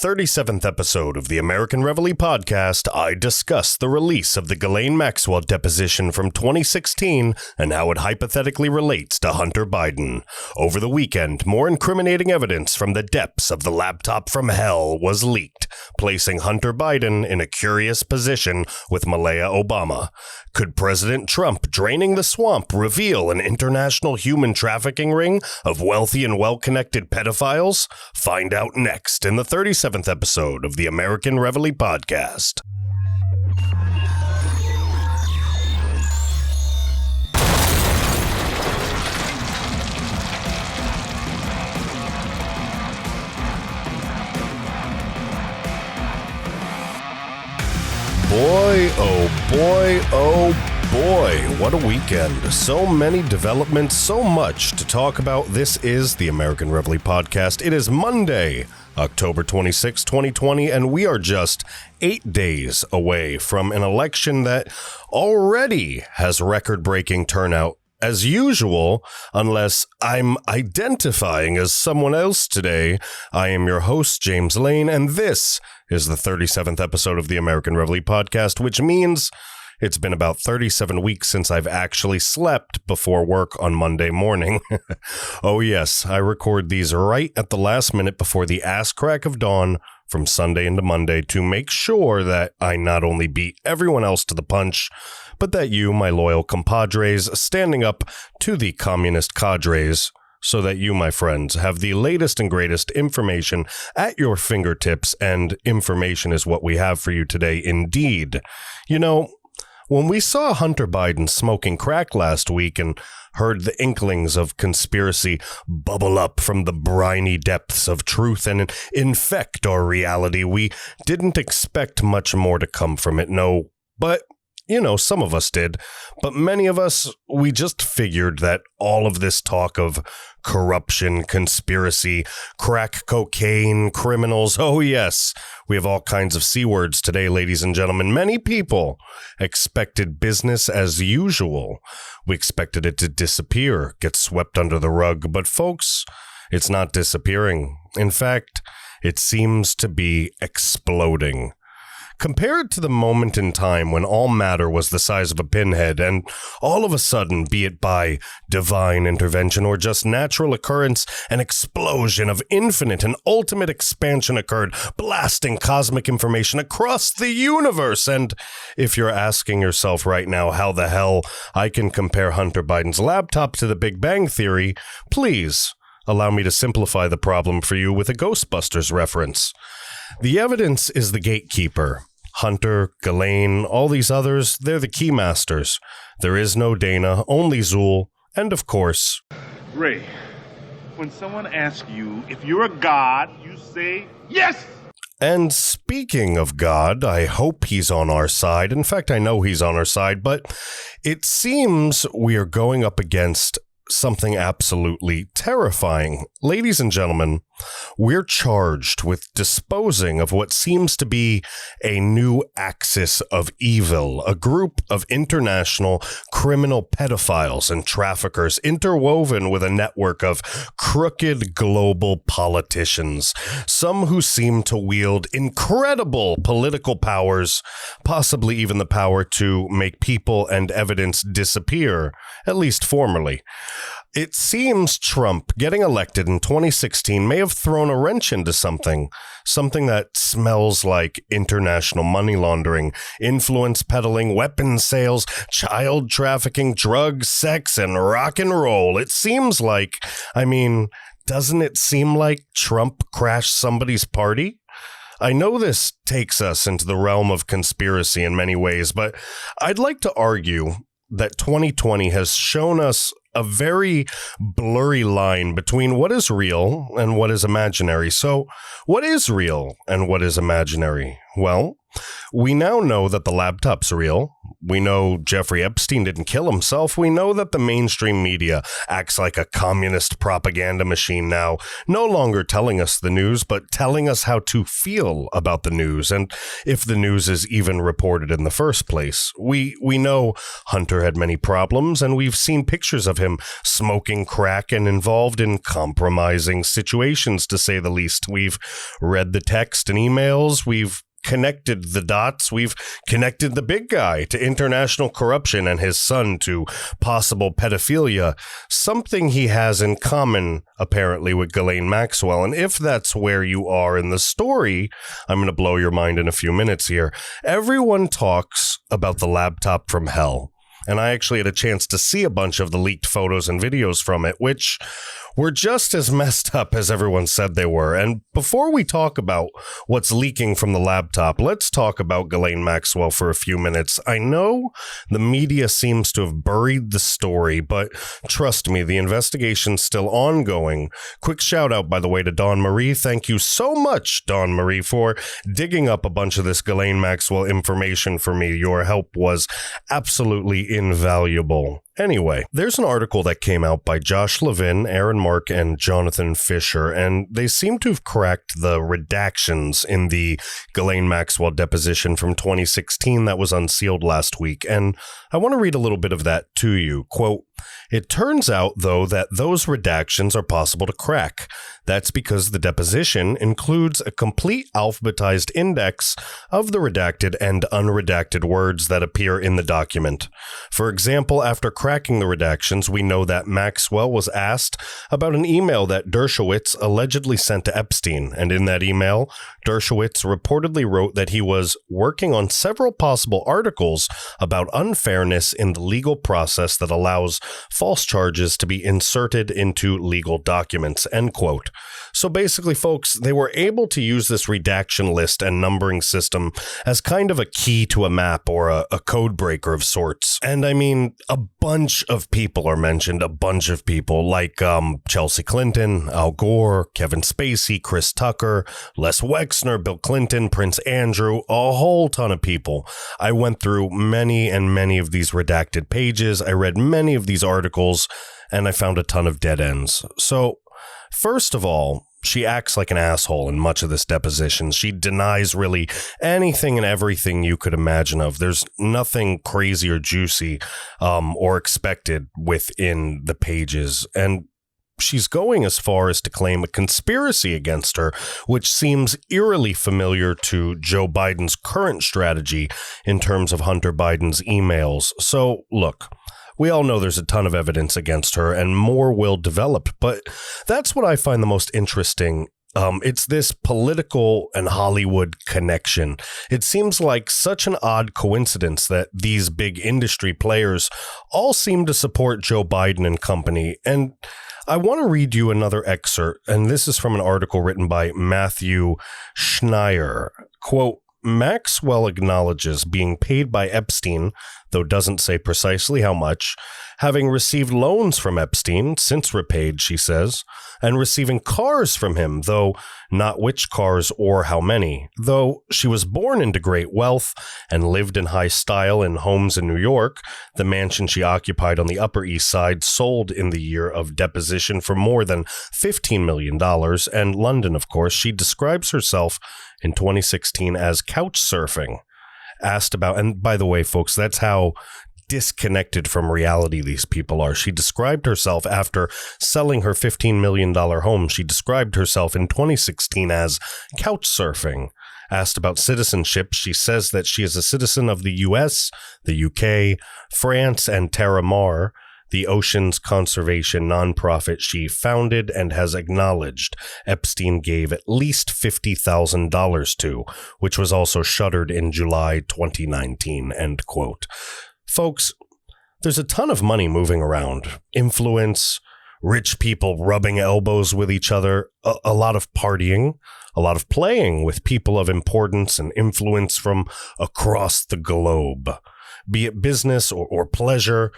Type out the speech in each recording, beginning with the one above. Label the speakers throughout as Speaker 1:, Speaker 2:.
Speaker 1: 37th episode of the American Reveille Podcast, I discuss the release of the Ghislaine Maxwell deposition from 2016 and how it hypothetically relates to Hunter Biden. Over the weekend, more incriminating evidence from the depths of the laptop from hell was leaked, placing Hunter Biden in a curious position with Malia Obama. Could President Trump draining the swamp reveal an international human trafficking ring of wealthy and well-connected pedophiles? Find out next in the 37th episode of the American Reveille Podcast. Boy, oh boy, oh boy, what a weekend. So many developments, so much to talk about. This is the American Reveille Podcast. It is Monday, October 26, 2020, and we are just 8 days away from an election that already has record-breaking turnout. As usual, unless I'm identifying as someone else today, I am your host, James Lane, and this is the 37th episode of the American Reveille Podcast, which means it's been about 37 weeks since I've actually slept before work on Monday morning. Oh yes, I record these right at the last minute before the ass crack of dawn from Sunday into Monday to make sure that I not only beat everyone else to the punch, but that you, my loyal compadres, standing up to the communist cadres, so that you, my friends, have the latest and greatest information at your fingertips, and information is what we have for you today indeed. You know, when we saw Hunter Biden smoking crack last week and heard the inklings of conspiracy bubble up from the briny depths of truth and infect our reality, we didn't expect much more to come from it, no, but you know, some of us did, but many of us, we just figured that all of this talk of corruption, conspiracy, crack cocaine, criminals, oh yes, we have all kinds of C words today, ladies and gentlemen. Many people expected business as usual. We expected it to disappear, get swept under the rug, but folks, it's not disappearing. In fact, it seems to be exploding. Compared to the moment in time when all matter was the size of a pinhead and all of a sudden, be it by divine intervention or just natural occurrence, an explosion of infinite and ultimate expansion occurred, blasting cosmic information across the universe. And if you're asking yourself right now how the hell I can compare Hunter Biden's laptop to the Big Bang Theory, please allow me to simplify the problem for you with a Ghostbusters reference. The evidence is the gatekeeper. Hunter, Ghislaine, all these others, they're the keymasters. There is no Dana, only Zool, and of course...
Speaker 2: Ray, when someone asks you if you're a god, you say yes!
Speaker 1: And speaking of God, I hope he's on our side. In fact, I know he's on our side, but it seems we are going up against something absolutely terrifying. Ladies and gentlemen, we're charged with disposing of what seems to be a new axis of evil, a group of international criminal pedophiles and traffickers interwoven with a network of crooked global politicians, some who seem to wield incredible political powers, possibly even the power to make people and evidence disappear, at least formally. It seems Trump getting elected in 2016 may have thrown a wrench into something that smells like international money laundering, influence peddling, weapons sales, child trafficking, drugs, sex, and rock and roll. It seems like, doesn't it seem like Trump crashed somebody's party? I know this takes us into the realm of conspiracy in many ways, but I'd like to argue that 2020 has shown us a very blurry line between what is real and what is imaginary. So, what is real and what is imaginary? Well, we now know that the laptop's real. We know Jeffrey Epstein didn't kill himself. We know that the mainstream media acts like a communist propaganda machine now, no longer telling us the news, but telling us how to feel about the news and if the news is even reported in the first place. We know Hunter had many problems, and we've seen pictures of him smoking crack and involved in compromising situations, to say the least. We've read the text and emails. We've connected the dots. We've connected the big guy to international corruption and his son to possible pedophilia, something he has in common, apparently, with Ghislaine Maxwell. And if that's where you are in the story, I'm going to blow your mind in a few minutes here. Everyone talks about the laptop from hell. And I actually had a chance to see a bunch of the leaked photos and videos from it, which were just as messed up as everyone said they were. And before we talk about what's leaking from the laptop, let's talk about Ghislaine Maxwell for a few minutes. I know the media seems to have buried the story, but trust me, the investigation's still ongoing. Quick shout out, by the way, to Dawn Marie. Thank you so much, Dawn Marie, for digging up a bunch of this Ghislaine Maxwell information for me. Your help was absolutely invaluable. Anyway, there's an article that came out by Josh Levin, Aaron Mark, and Jonathan Fisher, and they seem to have cracked the redactions in the Ghislaine Maxwell deposition from 2016 that was unsealed last week, and I want to read a little bit of that to you. Quote, "It turns out, though, that those redactions are possible to crack. That's because the deposition includes a complete alphabetized index of the redacted and unredacted words that appear in the document. For example, after cracking the redactions, we know that Maxwell was asked about an email that Dershowitz allegedly sent to Epstein, and in that email, Dershowitz reportedly wrote that he was working on several possible articles about unfairness in the legal process that allows false charges to be inserted into legal documents," end quote. So basically, folks, they were able to use this redaction list and numbering system as kind of a key to a map or a code breaker of sorts. And I mean, a bunch of people are mentioned, a bunch of people like Chelsea Clinton, Al Gore, Kevin Spacey, Chris Tucker, Les Wexner, Bill Clinton, Prince Andrew, a whole ton of people. I went through many and many of these redacted pages. I read many of these articles, and I found a ton of dead ends. So, first of all, she acts like an asshole in much of this deposition. She denies really anything and everything you could imagine of. There's nothing crazy or juicy or expected within the pages. And she's going as far as to claim a conspiracy against her, which seems eerily familiar to Joe Biden's current strategy in terms of Hunter Biden's emails. So, look, we all know there's a ton of evidence against her, and more will develop, but that's what I find the most interesting. It's this political and Hollywood connection. It seems like such an odd coincidence that these big industry players all seem to support Joe Biden and company. And I want to read you another excerpt, and this is from an article written by Matthew Schneier. Quote, "Maxwell acknowledges being paid by Epstein, though doesn't say precisely how much, having received loans from Epstein, since repaid, she says, and receiving cars from him, though not which cars or how many. Though she was born into great wealth and lived in high style in homes in New York, the mansion she occupied on the Upper East Side sold in the year of deposition for more than $15 million, and London, of course, she describes herself in 2016 as couch surfing. Asked about, and by the way, folks, that's how disconnected from reality these people are. She described herself after selling her $15 million home. She described herself in 2016 as couch surfing. Asked about citizenship, she says that she is a citizen of the US, the UK, France, and Terra Mar, the oceans conservation nonprofit she founded and has acknowledged Epstein gave at least $50,000 to, which was also shuttered in July 2019, end quote. Folks, there's a ton of money moving around. Influence, rich people rubbing elbows with each other, a lot of partying, a lot of playing with people of importance and influence from across the globe. Be it business or pleasure,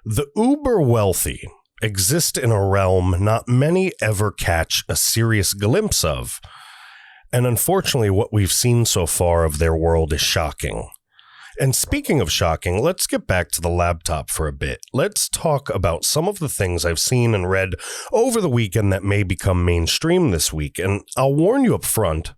Speaker 1: the uber wealthy exist in a realm not many ever catch a serious glimpse of. And unfortunately, what we've seen so far of their world is shocking. And speaking of shocking, let's get back to the laptop for a bit. Let's talk about some of the things I've seen and read over the weekend that may become mainstream this week. And I'll warn you up front,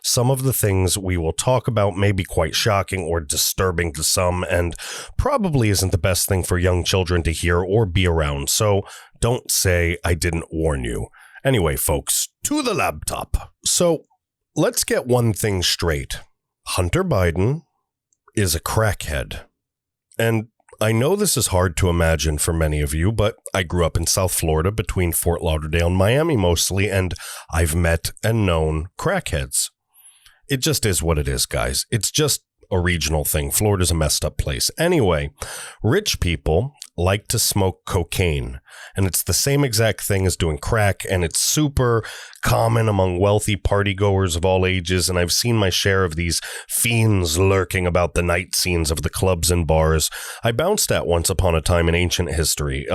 Speaker 1: some of the things we will talk about may be quite shocking or disturbing to some, and probably isn't the best thing for young children to hear or be around. So don't say I didn't warn you. Anyway, folks, to the laptop. So let's get one thing straight. Hunter Biden is a crackhead. And I know this is hard to imagine for many of you, but I grew up in South Florida between Fort Lauderdale and Miami mostly, and I've met and known crackheads. It just is what it is, guys. It's just a regional thing. Florida's a messed up place. Anyway, rich people like to smoke cocaine, and it's the same exact thing as doing crack, and it's super common among wealthy partygoers of all ages, and I've seen my share of these fiends lurking about the night scenes of the clubs and bars I bounced at once upon a time in ancient history.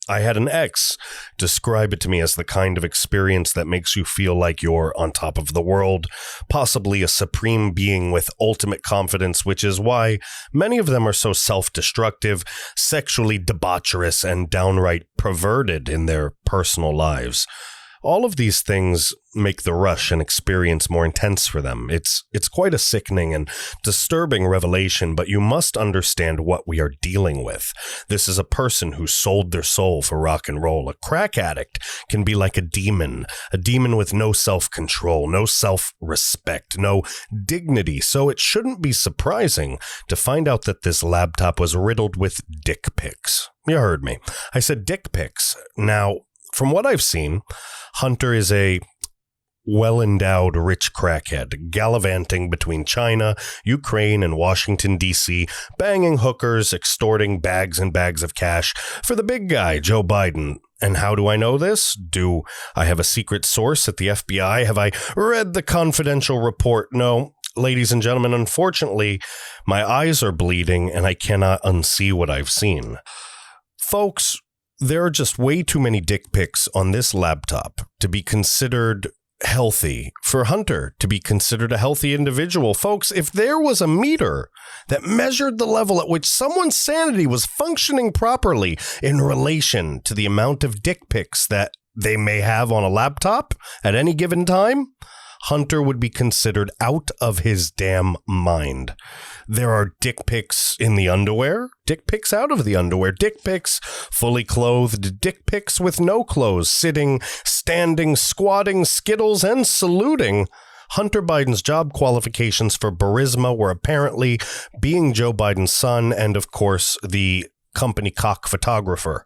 Speaker 1: I had an ex describe it to me as the kind of experience that makes you feel like you're on top of the world, possibly a supreme being with ultimate confidence, which is why many of them are so self-destructive, sexually debaucherous, and downright perverted in their personal lives. All of these things make the rush and experience more intense for them. It's quite a sickening and disturbing revelation, but you must understand what we are dealing with. This is a person who sold their soul for rock and roll. A crack addict can be like a demon with no self-control, no self-respect, no dignity. So it shouldn't be surprising to find out that this laptop was riddled with dick pics. You heard me. I said dick pics. Now, from what I've seen, Hunter is a well-endowed rich crackhead, gallivanting between China, Ukraine, and Washington, D.C., banging hookers, extorting bags and bags of cash for the big guy, Joe Biden. And how do I know this? Do I have a secret source at the FBI? Have I read the confidential report? No. Ladies and gentlemen, unfortunately, my eyes are bleeding and I cannot unsee what I've seen. Folks, there are just way too many dick pics on this laptop to be considered healthy, for Hunter to be considered a healthy individual. Folks, if there was a meter that measured the level at which someone's sanity was functioning properly in relation to the amount of dick pics that they may have on a laptop at any given time, Hunter would be considered out of his damn mind. There are dick pics in the underwear, dick pics out of the underwear, dick pics fully clothed, dick pics with no clothes, sitting, standing, squatting, skittles, and saluting. Hunter Biden's job qualifications for Burisma were apparently being Joe Biden's son and, of course, the company cock photographer.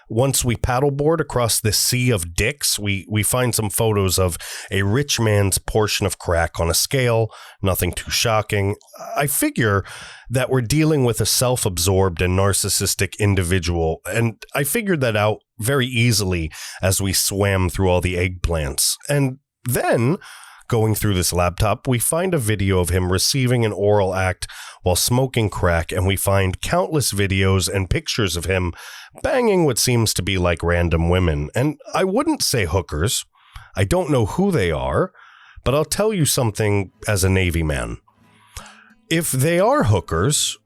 Speaker 1: Once we paddleboard across this sea of dicks, we find some photos of a rich man's portion of crack on a scale, nothing too shocking. I figure that we're dealing with a self-absorbed and narcissistic individual, and I figured that out very easily as we swam through all the eggplants. And then, going through this laptop, we find a video of him receiving an oral act while smoking crack, and we find countless videos and pictures of him banging what seems to be like random women. And I wouldn't say hookers. I don't know who they are, but I'll tell you something as a Navy man. If they are hookers,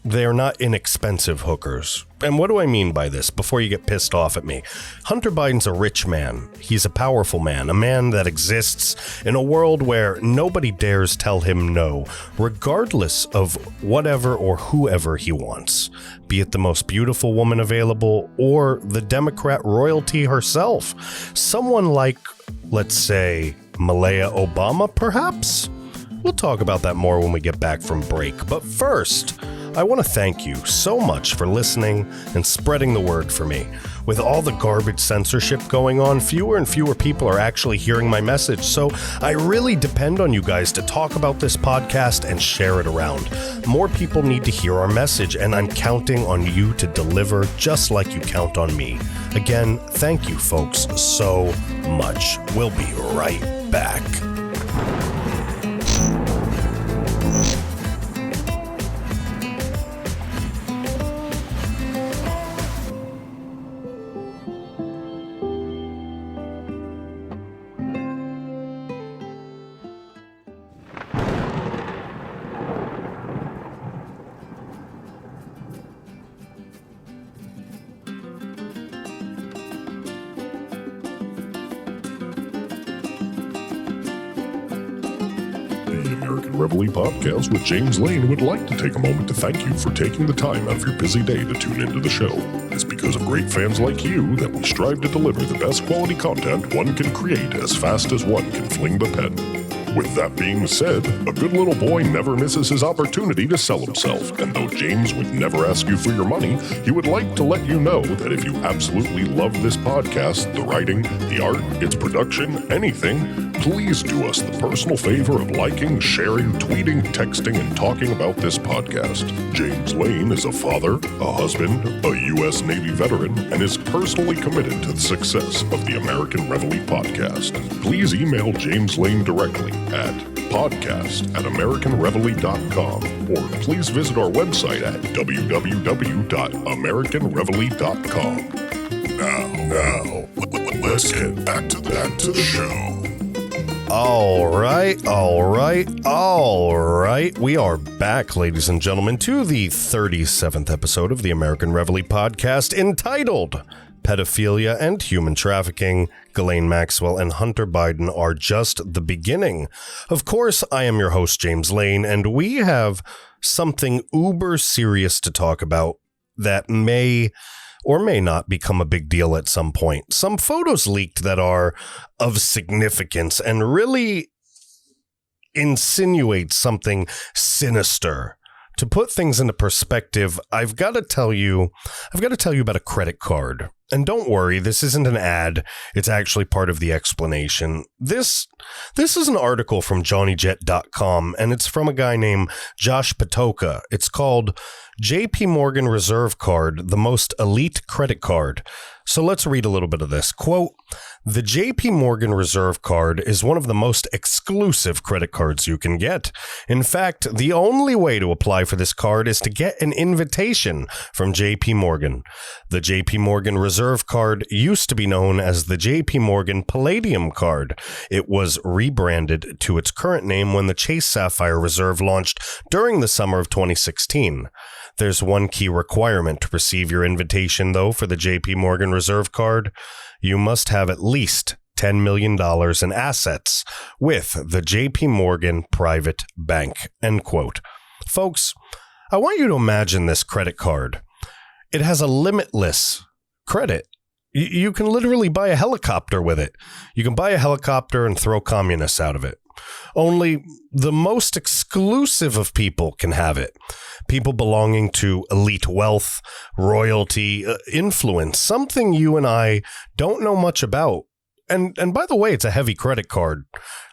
Speaker 1: they're not inexpensive hookers. And what do I mean by this before you get pissed off at me? Hunter Biden's a rich man. He's a powerful man, a man that exists in a world where nobody dares tell him no, regardless of whatever or whoever he wants, be it the most beautiful woman available or the Democrat royalty herself. Someone like, let's say, Malia Obama, perhaps? We'll talk about that more when we get back from break. But first, I want to thank you so much for listening and spreading the word for me. With all the garbage censorship going on, fewer and fewer people are actually hearing my message, so I really depend on you guys to talk about this podcast and share it around. More people need to hear our message, and I'm counting on you to deliver just like you count on me. Again, thank you folks so much. We'll be right back.
Speaker 3: Reveille Podcast with James Lane would like to take a moment to thank you for taking the time out of your busy day to tune into the show. It's because of great fans like you that we strive to deliver the best quality content one can create as fast as one can fling the pen. With that being said, a good little boy never misses his opportunity to sell himself, and though James would never ask you for your money, he would like to let you know that if you absolutely love this podcast, the writing, the art, its production, anything, please do us the personal favor of liking, sharing, tweeting, texting, and talking about this podcast. James Lane is a father, a husband, a U.S. Navy veteran, and is personally committed to the success of the American Reveille Podcast. Please email James Lane directly at podcast@AmericanReveille.com, or please visit our website at www.AmericanReveille.com. Now, let's get back to the show.
Speaker 1: All right. We are back, ladies and gentlemen, to the 37th episode of the American Reveille Podcast, entitled Pedophilia and Human Trafficking. Ghislaine Maxwell and Hunter Biden are just the beginning. Of course, I am your host, James Lane, and we have something uber serious to talk about that may or may not become a big deal at some point. Some photos leaked that are of significance and really insinuate something sinister. To put things into perspective, I've got to tell you about a credit card. And don't worry, this isn't an ad. It's actually part of the explanation. This is an article from JohnnyJet.com, and it's from a guy named Josh Patoka. It's called JP Morgan Reserve Card, the most elite credit card. So let's read a little bit of this. Quote, "The JP Morgan Reserve Card is one of the most exclusive credit cards you can get. In fact, the only way to apply for this card is to get an invitation from JP Morgan. The JP Morgan Reserve Card used to be known as the JP Morgan Palladium Card. It was rebranded to its current name when the Chase Sapphire Reserve launched during the summer of 2016. There's one key requirement to receive your invitation, though, for the JP Morgan Reserve Card. You must have at least $10 million in assets with the JP Morgan Private Bank." End quote. Folks, I want you to imagine this credit card. It has a limitless credit. You can literally buy a helicopter with it. You can buy a helicopter and throw communists out of it. Only the most exclusive of people can have it. People belonging to elite wealth, royalty, influence, something you and I don't know much about. And by the way, it's a heavy credit card.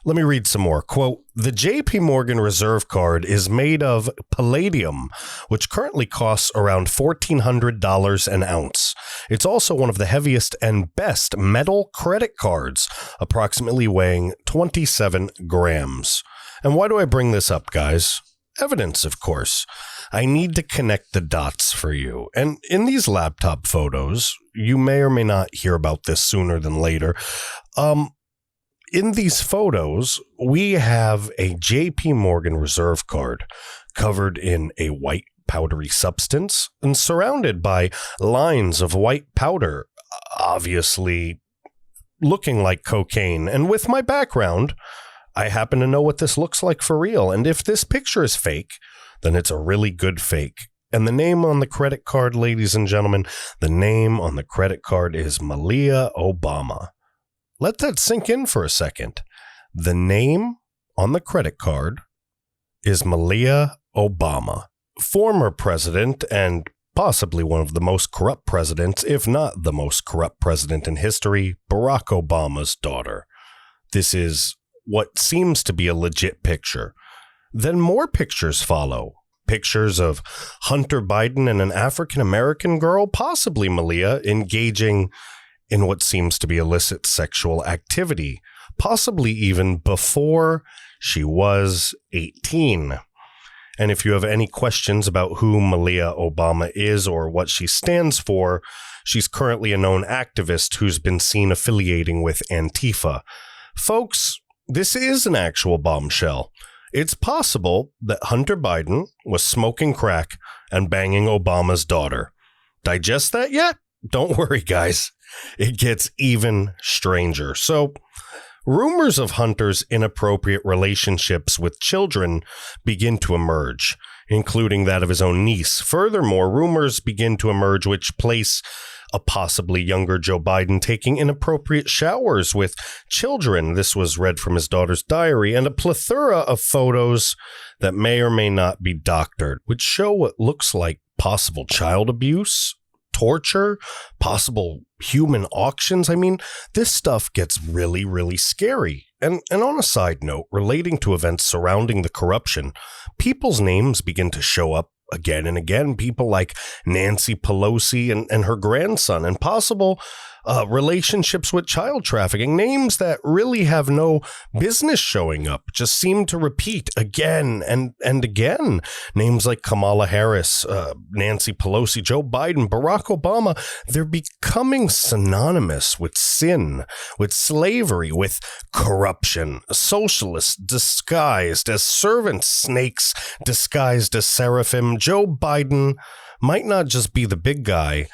Speaker 1: Let me read some more. Quote, "The JP Morgan Reserve Card is made of palladium, which currently costs around $1,400 an ounce. It's also one of the heaviest and best metal credit cards, approximately weighing 27 grams. And why do I bring this up, guys? Evidence, of course. I need to connect the dots for you. And in these laptop photos, you may or may not hear about this sooner than later. In these photos, we have a JP Morgan Reserve Card covered in a white powdery substance and surrounded by lines of white powder, obviously looking like cocaine. And with my background, I happen to know what this looks like for real. And if this picture is fake, then it's a really good fake. And the name on the credit card, ladies and gentlemen, the name on the credit card is Malia Obama. Let that sink in for a second. The name on the credit card is Malia Obama, former president and possibly one of the most corrupt presidents, if not the most corrupt president in history, Barack Obama's daughter. This is what seems to be a legit picture. Then more pictures follow. Pictures of Hunter Biden and an African-American girl, possibly Malia, engaging in what seems to be illicit sexual activity, possibly even before she was 18. And if you have any questions about who Malia Obama is or what she stands for, she's currently a known activist who's been seen affiliating with Antifa. Folks, this is an actual bombshell. It's possible that Hunter Biden was smoking crack and banging Obama's daughter. Digest that yet? Don't worry, guys. It gets even stranger. So, rumors of Hunter's inappropriate relationships with children begin to emerge, including that of his own niece. Furthermore, rumors begin to emerge which place a possibly younger Joe Biden taking inappropriate showers with children. This was read from his daughter's diary, and a plethora of photos that may or may not be doctored, which show what looks like possible child abuse, torture, possible human auctions. I mean, this stuff gets really, really scary. And on a side note, relating to events surrounding the corruption, people's names begin to show up again and again. People like Nancy Pelosi and her grandson, and possible relationships with child trafficking. Names that really have no business showing up just seem to repeat again and again. Names like Kamala Harris, Nancy Pelosi, Joe Biden, Barack Obama, they're becoming synonymous with sin, with slavery, with corruption. Socialists disguised as servants, snakes disguised as seraphim. Joe Biden might not just be the big guy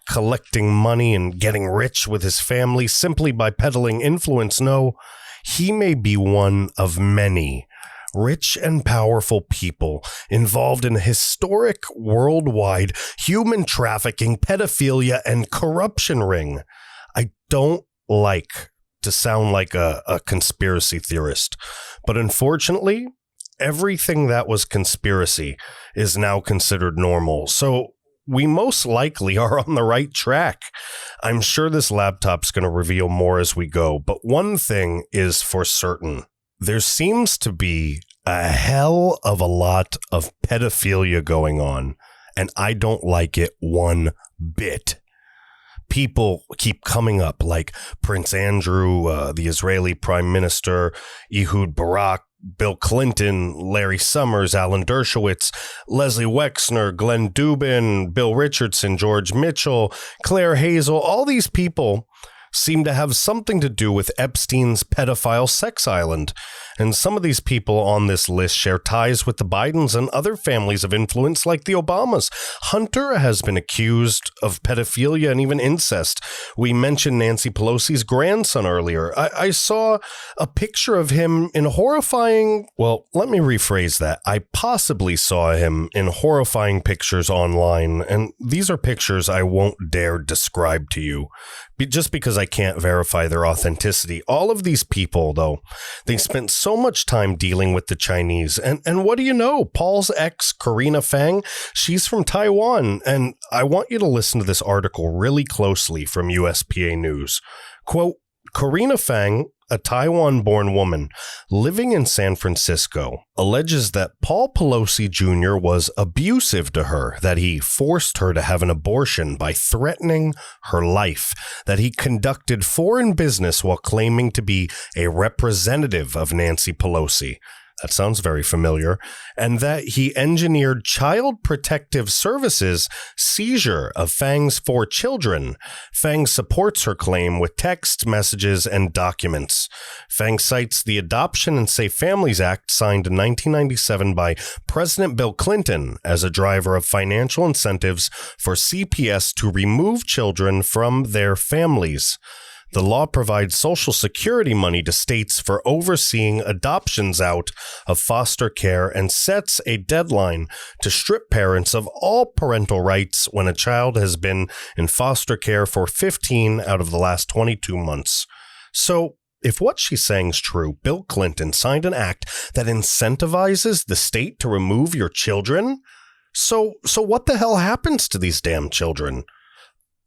Speaker 1: collecting money and getting rich with his family simply by peddling influence. No, he may be one of many rich and powerful people involved in a historic worldwide human trafficking, pedophilia, and corruption ring. I don't like to sound like a conspiracy theorist, but unfortunately, everything that was conspiracy is now considered normal. So we most likely are on the right track. I'm sure this laptop's going to reveal more as we go, but one thing is for certain. There seems to be a hell of a lot of pedophilia going on, and I don't like it one bit. People keep coming up like Prince Andrew, the Israeli Prime Minister, Ehud Barak, Bill Clinton, Larry Summers, Alan Dershowitz, Leslie Wexner, Glenn Dubin, Bill Richardson, George Mitchell, Claire Hazel. All these people seem to have something to do with Epstein's pedophile sex island. And some of these people on this list share ties with the Bidens and other families of influence like the Obamas. Hunter has been accused of pedophilia and even incest. We mentioned Nancy Pelosi's grandson earlier. I saw a picture of him in horrifying, well, let me rephrase that. I possibly saw him in horrifying pictures online, and these are pictures I won't dare describe to you, just because I can't verify their authenticity. All of these people, though, they spent so much time dealing with the Chinese. And what do you know? Paul's ex, Karina Fang, she's from Taiwan. And I want you to listen to this article really closely from USPA News. Quote, Karina Fang, a Taiwan-born woman living in San Francisco, alleges that Paul Pelosi Jr. was abusive to her, that he forced her to have an abortion by threatening her life, that he conducted foreign business while claiming to be a representative of Nancy Pelosi. That sounds very familiar. And that he engineered Child Protective Services' seizure of Fang's 4 children. Fang supports her claim with text messages and documents. Fang cites the Adoption and Safe Families Act signed in 1997 by President Bill Clinton as a driver of financial incentives for CPS to remove children from their families. The law provides Social Security money to states for overseeing adoptions out of foster care and sets a deadline to strip parents of all parental rights when a child has been in foster care for 15 out of the last 22 months. So, if what she's saying is true, Bill Clinton signed an act that incentivizes the state to remove your children? So what the hell happens to these damn children?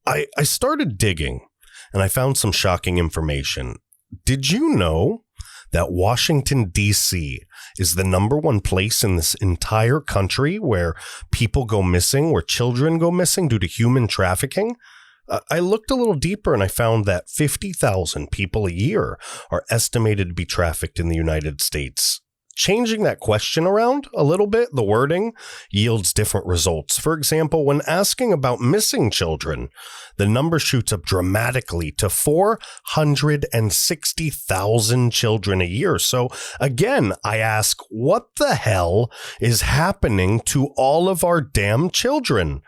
Speaker 1: I started digging, and I found some shocking information. Did you know that Washington, D.C. is the #1 place in this entire country where people go missing, where children go missing due to human trafficking? I looked a little deeper and I found that 50,000 people a year are estimated to be trafficked in the United States. Changing that question around a little bit, the wording yields different results. For example, when asking about missing children, the number shoots up dramatically to 460,000 children a year. So again, I ask, what the hell is happening to all of our damn children?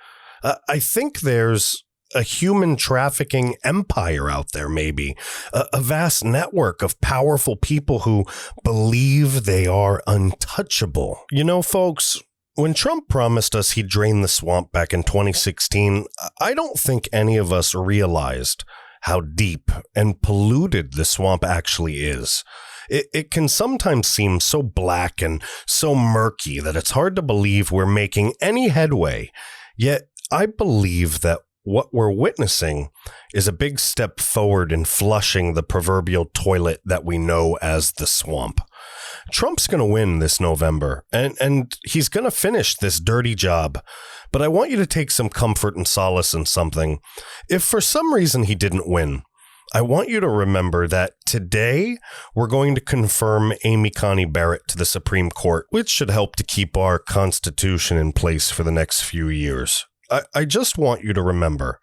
Speaker 1: I think there's a human trafficking empire out there, maybe a vast network of powerful people who believe they are untouchable. You know, folks, when Trump promised us he'd drain the swamp back in 2016, I don't think any of us realized how deep and polluted the swamp actually is. It can sometimes seem so black and so murky that it's hard to believe we're making any headway. Yet I believe that what we're witnessing is a big step forward in flushing the proverbial toilet that we know as the swamp. Trump's going to win this November, and he's going to finish this dirty job. But I want you to take some comfort and solace in something. If for some reason he didn't win, I want you to remember that today we're going to confirm Amy Coney Barrett to the Supreme Court, which should help to keep our Constitution in place for the next few years. I just want you to remember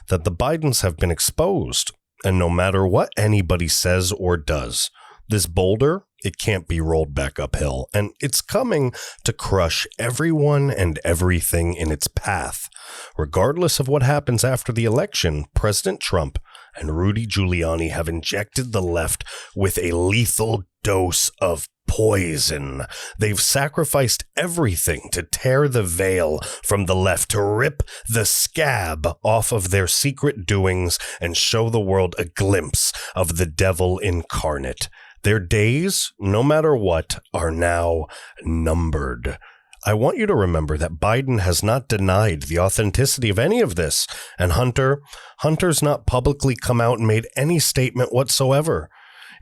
Speaker 1: that the Bidens have been exposed, and no matter what anybody says or does, this boulder, it can't be rolled back uphill, and it's coming to crush everyone and everything in its path. Regardless of what happens after the election, President Trump and Rudy Giuliani have injected the left with a lethal dose of poison. They've sacrificed everything to tear the veil from the left, to rip the scab off of their secret doings and show the world a glimpse of the devil incarnate. Their days, no matter what, are now numbered. I want you to remember that Biden has not denied the authenticity of any of this, and Hunter's not publicly come out and made any statement whatsoever.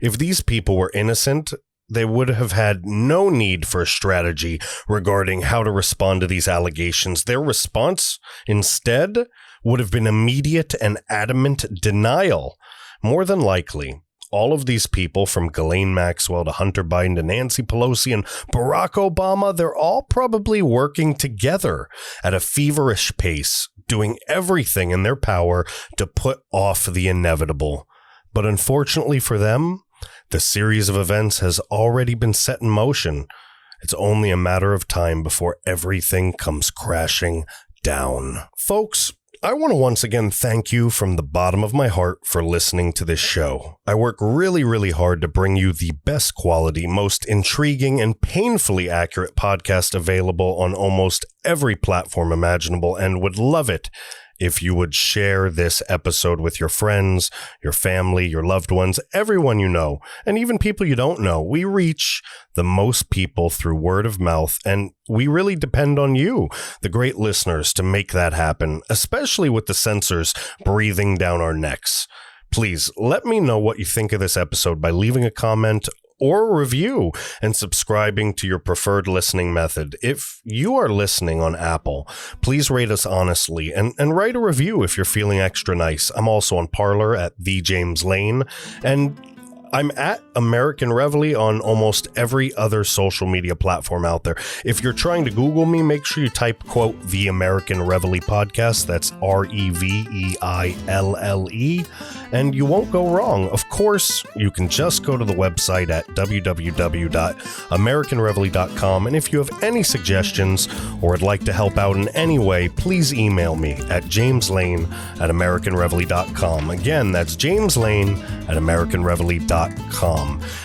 Speaker 1: If these people were innocent, they would have had no need for a strategy regarding how to respond to these allegations. Their response, instead, would have been immediate and adamant denial. More than likely, all of these people, from Ghislaine Maxwell to Hunter Biden to Nancy Pelosi and Barack Obama, they're all probably working together at a feverish pace, doing everything in their power to put off the inevitable. But unfortunately for them, the series of events has already been set in motion. It's only a matter of time before everything comes crashing down. Folks, I want to once again thank you from the bottom of my heart for listening to this show. I work really, really hard to bring you the best quality, most intriguing, and painfully accurate podcast available on almost every platform imaginable, and would love it if you would share this episode with your friends, your family, your loved ones, everyone you know, and even people you don't know. We reach the most people through word of mouth, and we really depend on you, the great listeners, to make that happen, especially with the censors breathing down our necks. Please let me know what you think of this episode by leaving a comment or a review and subscribing to your preferred listening method. If you are listening on Apple, please rate us honestly and write a review if you're feeling extra nice. I'm also on Parler at The James Lane, and I'm at American Reveille on almost every other social media platform out there. If you're trying to Google me, make sure you type, quote, The American Reveille Podcast. That's REVEILLE, and you won't go wrong. Of course, you can just go to the website at www.americanreveille.com, and if you have any suggestions or would like to help out in any way, please email me at jameslane@americanreveille.com. Again, that's jameslane@americanreveille.com.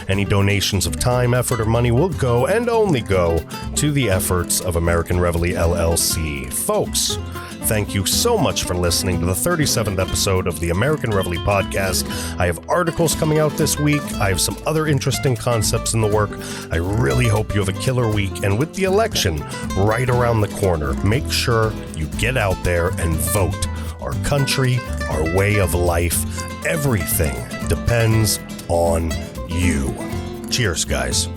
Speaker 1: Any donations of time, effort, or money will go and only go to the efforts of American Reveille LLC. Folks, thank you so much for listening to the 37th episode of the American Reveille Podcast. I have articles coming out this week. I have some other interesting concepts in the work. I really hope you have a killer week. And with the election right around the corner, make sure you get out there and vote. Our country, our way of life, everything depends on you. Cheers, guys.